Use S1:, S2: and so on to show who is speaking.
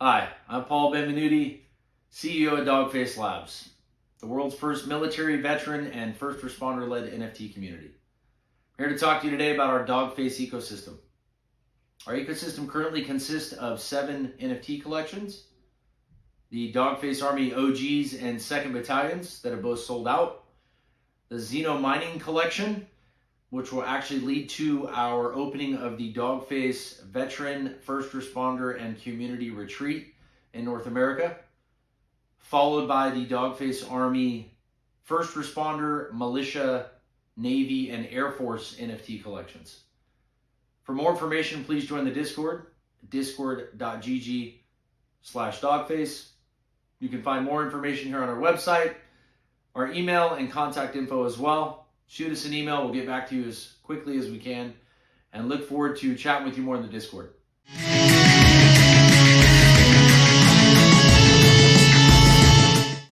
S1: Hi, I'm Paul Benvenuti, CEO of Dogface Labs, the world's first military, veteran, and first responder-led NFT community. I'm here to talk to you today about our Dogface ecosystem. Our ecosystem currently consists of 7 NFT collections, the Dogface Army OGs and 2nd Battalions that are both sold out, the Xeno Mining Collection, which will actually lead to our opening of the Dogface Veteran, First Responder, and Community Retreat in North America, followed by the Dogface Army First Responder, Militia, Navy, and Air Force NFT collections. For more information, please join the Discord, discord.gg/Dogface. You can find more information here on our website, our email, and contact info as well. Shoot us an email. We'll get back to you as quickly as we can, and look forward to chatting with you more in the Discord.